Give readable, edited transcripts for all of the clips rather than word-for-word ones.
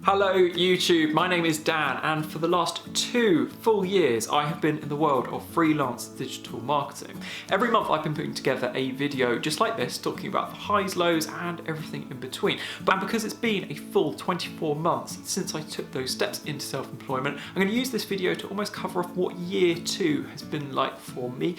Hello YouTube, my name is Dan, and for the last 2 full years I have been in the world of freelance digital marketing. Every month I've been putting together a video just like this, talking about the highs, lows and everything in between. But because it's been a full 24 months since I took those steps into self-employment, I'm going to use this video to almost cover off what year 2 has been like for me,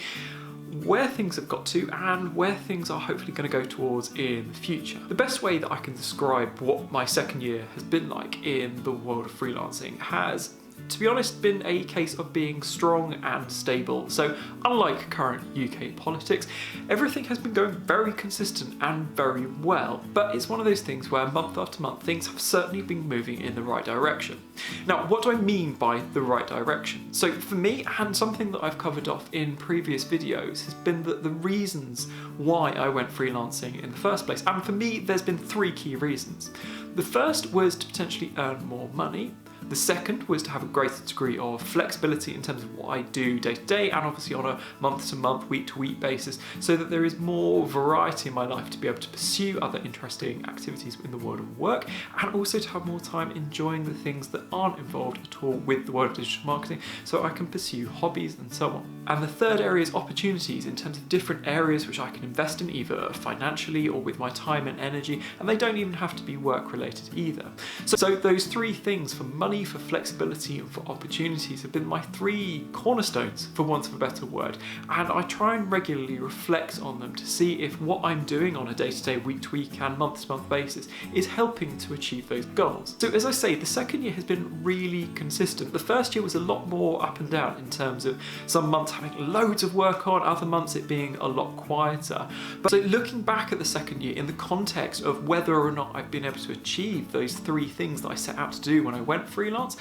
where things have got to and where things are hopefully going to go towards in the future. The best way that I can describe what my second year has been like in the world of freelancing has, to be honest, been a case of being strong and stable. So unlike current UK politics, everything has been going very consistent and very well, but it's one of those things where month after month things have certainly been moving in the right direction. Now, what do I mean by the right direction? So for me, and something that I've covered off in previous videos, has been that the reasons why I went freelancing in the first place. And for me, there's been 3 key reasons. The first was to potentially earn more money. The second was to have a greater degree of flexibility in terms of what I do day to day and obviously on a month to month, week to week basis, so that there is more variety in my life to be able to pursue other interesting activities in the world of work, and also to have more time enjoying the things that aren't involved at all with the world of digital marketing, so I can pursue hobbies and so on. And the third area is opportunities in terms of different areas which I can invest in either financially or with my time and energy, and they don't even have to be work related either. So those 3 things, for money, for flexibility and for opportunities, have been my 3 cornerstones, for want of a better word, and I try and regularly reflect on them to see if what I'm doing on a day-to-day, week-to-week and month-to-month basis is helping to achieve those goals. So as I say, the second year has been really consistent. The first year was a lot more up and down in terms of some months having loads of work on, other months it being a lot quieter. But so looking back at the second year in the context of whether or not I've been able to achieve those 3 things that I set out to do when I went freelance,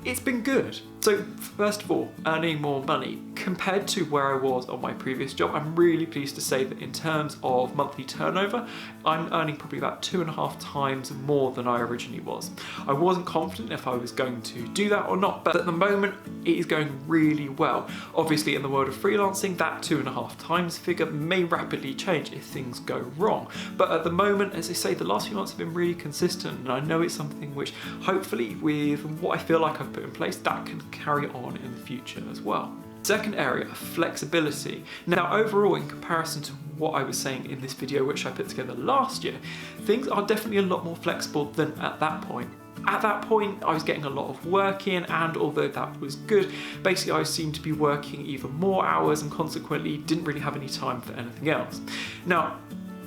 it's been good. So first of all, earning more money. Compared to where I was on my previous job, I'm really pleased to say that in terms of monthly turnover, I'm earning probably about 2.5 times more than I originally was. I wasn't confident if I was going to do that or not, but at the moment it is going really well. Obviously in the world of freelancing, that 2.5 times figure may rapidly change if things go wrong. But at the moment, as I say, the last few months have been really consistent, and I know it's something which hopefully with what I feel like I've put in place, that can carry on in the future as well. Second area, flexibility. Now overall, in comparison to what I was saying in this video which I put together last year, things are definitely a lot more flexible than at that point. At that point, I was getting a lot of work in, and although that was good, basically I seemed to be working even more hours and consequently didn't really have any time for anything else. Now,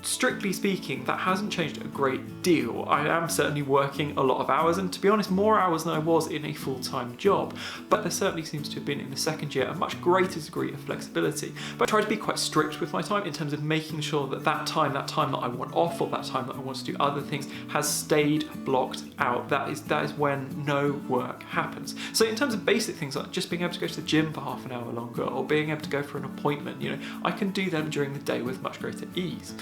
strictly speaking, that hasn't changed a great deal. I am certainly working a lot of hours, and to be honest, more hours than I was in a full-time job. But there certainly seems to have been in the second year a much greater degree of flexibility. But I try to be quite strict with my time in terms of making sure that that time that I want off, or that time that I want to do other things, has stayed blocked out. That is when no work happens. So in terms of basic things like just being able to go to the gym for half an hour longer, or being able to go for an appointment, I can do them during the day with much greater ease.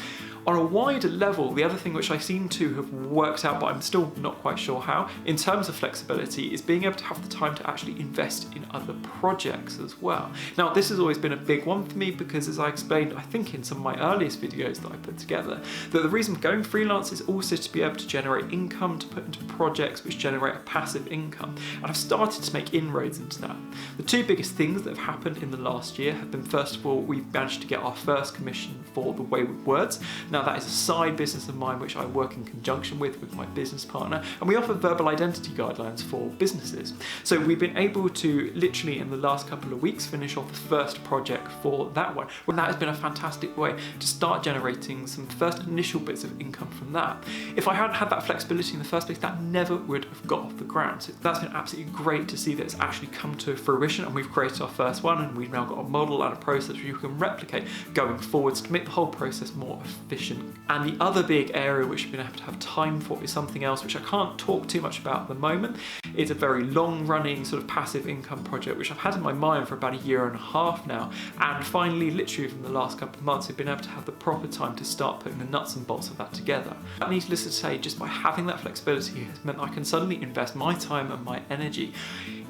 On a wider level, the other thing which I seem to have worked out, but I'm still not quite sure how, in terms of flexibility, is being able to have the time to actually invest in other projects as well. Now, this has always been a big one for me because, as I explained, I think in some of my earliest videos that I put together, that the reason for going freelance is also to be able to generate income, to put into projects which generate a passive income. And I've started to make inroads into that. The 2 biggest things that have happened in the last year have been, first of all, we've managed to get our first commission for the Wayward Words. Now that is a side business of mine which I work in conjunction with my business partner, and we offer verbal identity guidelines for businesses. So we've been able to literally in the last couple of weeks finish off the first project for that one, and that has been a fantastic way to start generating some first initial bits of income from that. If I hadn't had that flexibility in the first place, that never would have got off the ground. So that's been absolutely great to see that it's actually come to fruition, and we've created our first one, and we've now got a model and a process which you can replicate going forwards to make the whole process more efficient. And the other big area which you've been able to have time for is something else which I can't talk too much about at the moment. It's a very long-running sort of passive income project which I've had in my mind for about 1.5 years now, and finally, literally from the last couple of months, I've been able to have the proper time to start putting the nuts and bolts of that together. Needless to say, just by having that flexibility has meant I can suddenly invest my time and my energy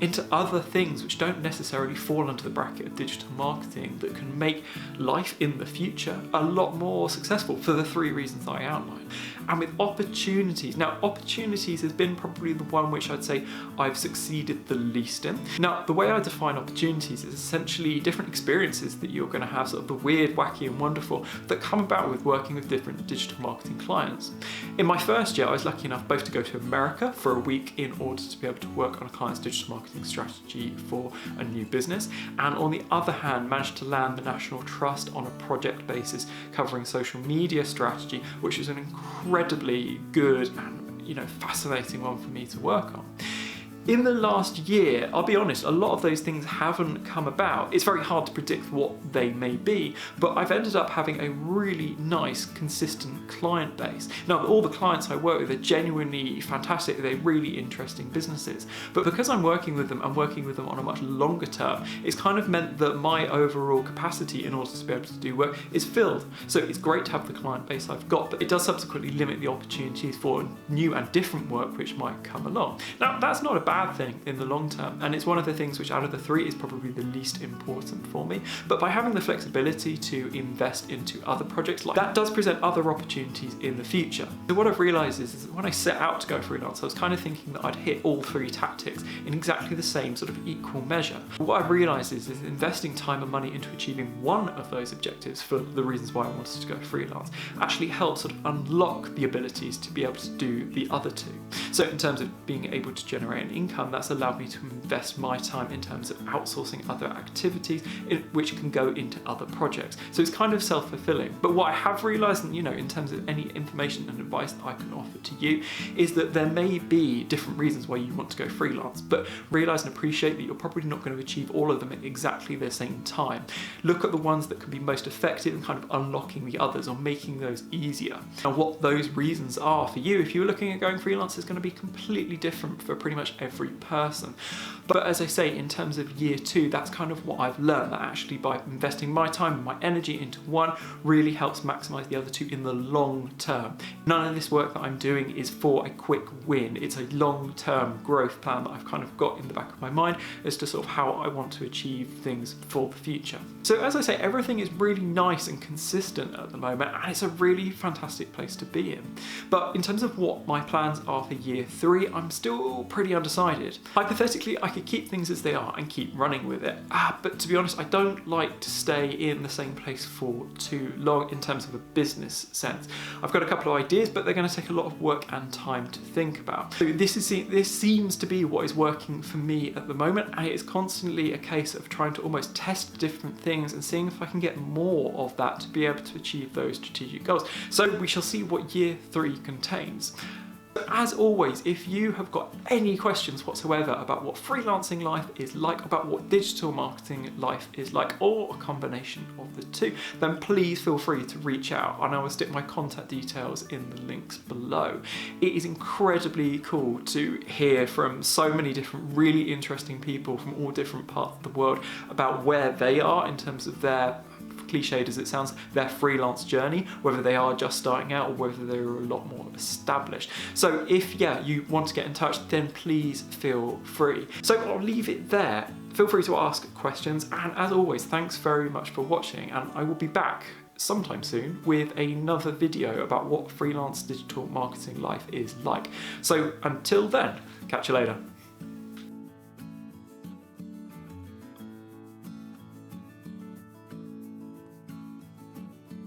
into other things which don't necessarily fall under the bracket of digital marketing, that can make life in the future a lot more successful for the 3 reasons I outlined. and with opportunities. Now, opportunities has been probably the one which I'd say I've succeeded the least in. Now, the way I define opportunities is essentially different experiences that you're going to have, sort of the weird, wacky and wonderful that come about with working with different digital marketing clients. In my first year, I was lucky enough both to go to America for a week in order to be able to work on a client's digital marketing strategy for a new business, and on the other hand, managed to land the National Trust on a project basis covering social media strategy, which is an incredibly good and fascinating one for me to work on. In the last year, I'll be honest, a lot of those things haven't come about. It's very hard to predict what they may be, but I've ended up having a really nice, consistent client base. Now, all the clients I work with are genuinely fantastic. They're really interesting businesses. But because I'm working with them on a much longer term, it's kind of meant that my overall capacity in order to be able to do work is filled. So it's great to have the client base I've got, but it does subsequently limit the opportunities for new and different work which might come along. Now, that's not a bad thing in the long term, and it's one of the things which out of the three is probably the least important for me. But by having the flexibility to invest into other projects, like that does present other opportunities in the future. So what I've realized is when I set out to go freelance, I was kind of thinking that I'd hit all three tactics in exactly the same sort of equal measure. But what I've realized is investing time and money into achieving one of those objectives, for the reasons why I wanted to go freelance, actually helps sort of unlock the abilities to be able to do the other two. So in terms of being able to generate an income, that's allowed me to invest my time in terms of outsourcing other activities which can go into other projects. So it's kind of self-fulfilling. But what I have realized, and in terms of any information and advice that I can offer to you, is that there may be different reasons why you want to go freelance, but realize and appreciate that you're probably not going to achieve all of them at exactly the same time. Look at the ones that can be most effective and kind of unlocking the others or making those easier. And what those reasons are for you, if you're looking at going freelance, is going to be completely different for pretty much every person. But as I say, in terms of year two, that's kind of what I've learned, that actually by investing my time and my energy into one really helps maximize the other two in the long term. None of this work that I'm doing is for a quick win. It's a long-term growth plan that I've kind of got in the back of my mind as to sort of how I want to achieve things for the future. So as I say, everything is really nice and consistent at the moment, and it's a really fantastic place to be in. But in terms of what my plans are for year three, I'm still pretty undecided. Hypothetically, I could keep things as they are and keep running with it. But to be honest, I don't like to stay in the same place for too long in terms of a business sense. I've got a couple of ideas, but they're going to take a lot of work and time to think about. So this seems to be what is working for me at the moment, and it is constantly a case of trying to almost test different things and seeing if I can get more of that to be able to achieve those strategic goals. So we shall see what year three contains. As always, if you have got any questions whatsoever about what freelancing life is like, about what digital marketing life is like, or a combination of the two, then please feel free to reach out, and I will stick my contact details in the links below. It is incredibly cool to hear from so many different really interesting people from all different parts of the world about where they are in terms of their, cliched as it sounds, their freelance journey, whether they are just starting out or whether they're a lot more established. So if you want to get in touch, then please feel free. So I'll leave it there. Feel free to ask questions, and as always, thanks very much for watching, and I will be back sometime soon with another video about what freelance digital marketing life is like. So until then, catch you later.